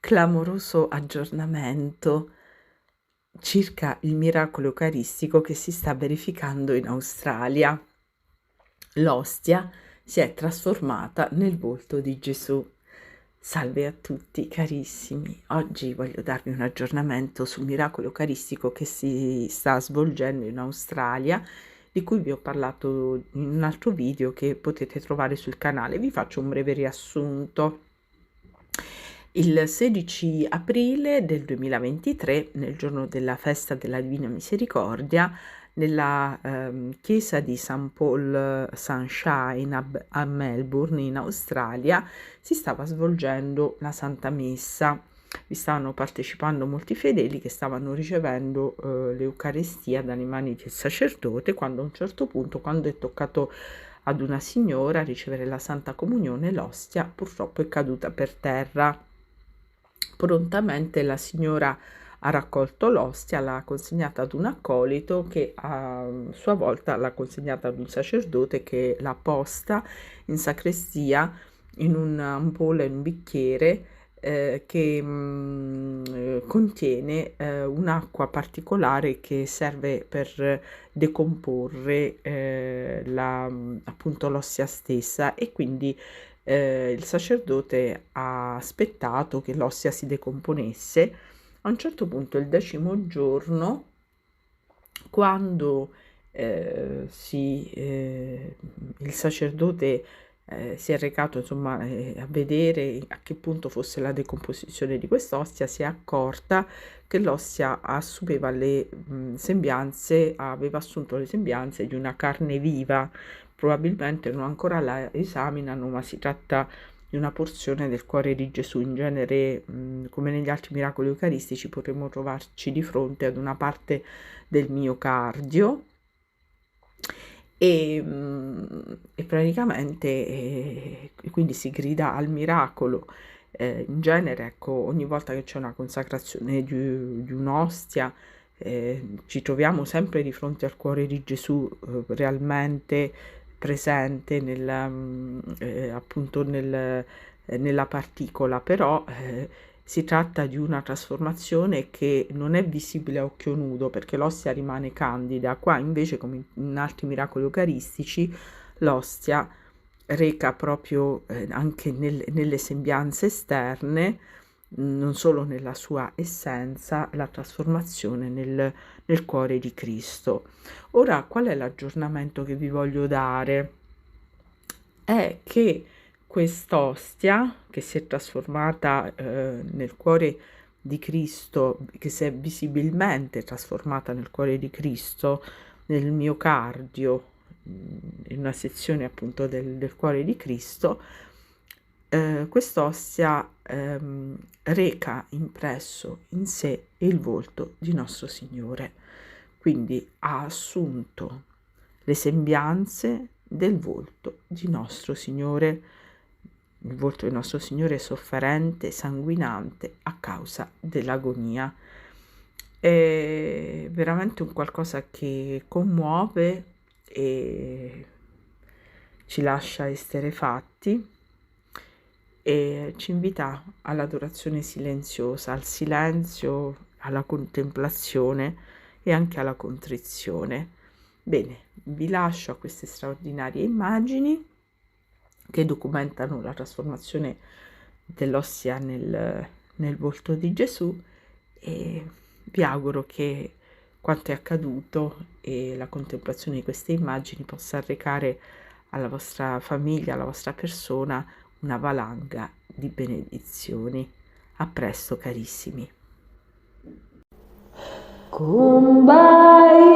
clamoroso aggiornamento circa il miracolo eucaristico che si sta verificando in Australia. L'ostia si è trasformata nel volto di Gesù. Salve a tutti carissimi, oggi voglio darvi un aggiornamento sul miracolo eucaristico che si sta svolgendo in Australia, di cui vi ho parlato in un altro video che potete trovare sul canale. Vi faccio un breve riassunto. Il 16 aprile del 2023, nel giorno della festa della Divina Misericordia, nella chiesa di St. Paul Sunshine a Melbourne, in Australia, si stava svolgendo la Santa Messa. Vi stavano partecipando molti fedeli che stavano ricevendo l'Eucaristia dalle mani del sacerdote, quando a un certo punto, quando è toccato ad una signora ricevere la Santa Comunione, l'ostia purtroppo è caduta per terra. Prontamente la signora ha raccolto l'ostia, l'ha consegnata ad un accolito che a sua volta l'ha consegnata ad un sacerdote che l'ha posta in sacrestia in un'ampolla, in un bicchiere che contiene un'acqua particolare che serve per decomporre appunto l'ostia stessa, e quindi il sacerdote ha aspettato che l'ostia si decomponesse. A un certo punto, il 10° giorno, quando il sacerdote si è recato insomma a vedere a che punto fosse la decomposizione di quest'ostia, si è accorta che l'ostia aveva assunto le sembianze di una carne viva. Probabilmente non ancora la esaminano, ma si tratta di una porzione del cuore di Gesù. In genere, come negli altri miracoli eucaristici, potremmo trovarci di fronte ad una parte del miocardio, e praticamente quindi si grida al miracolo. In genere, ecco, ogni volta che c'è una consacrazione di un'ostia, ci troviamo sempre di fronte al cuore di Gesù, realmente presente appunto nella particola, però si tratta di una trasformazione che non è visibile a occhio nudo, perché l'ostia rimane candida. Qua invece, come in altri miracoli eucaristici, l'ostia reca proprio anche nelle sembianze esterne, non solo nella sua essenza, la trasformazione nel cuore di Cristo. Ora, qual è l'aggiornamento che vi voglio dare? È che quest'ostia, che si è trasformata nel cuore di Cristo, che si è visibilmente trasformata nel cuore di Cristo, nel miocardio, in una sezione appunto del cuore di Cristo, quest'ostia reca impresso in sé il volto di nostro Signore, quindi ha assunto le sembianze del volto di nostro Signore. Il volto di nostro Signore è sofferente, sanguinante a causa dell'agonia. È veramente un qualcosa che commuove e ci lascia esterrefatti, e ci invita all'adorazione silenziosa, al silenzio, alla contemplazione e anche alla contrizione. Bene, vi lascio a queste straordinarie immagini che documentano la trasformazione dell'ostia nel volto di Gesù, e vi auguro che quanto è accaduto e la contemplazione di queste immagini possa arrecare alla vostra famiglia, alla vostra persona, una valanga di benedizioni. A presto carissimi. Kumbaya.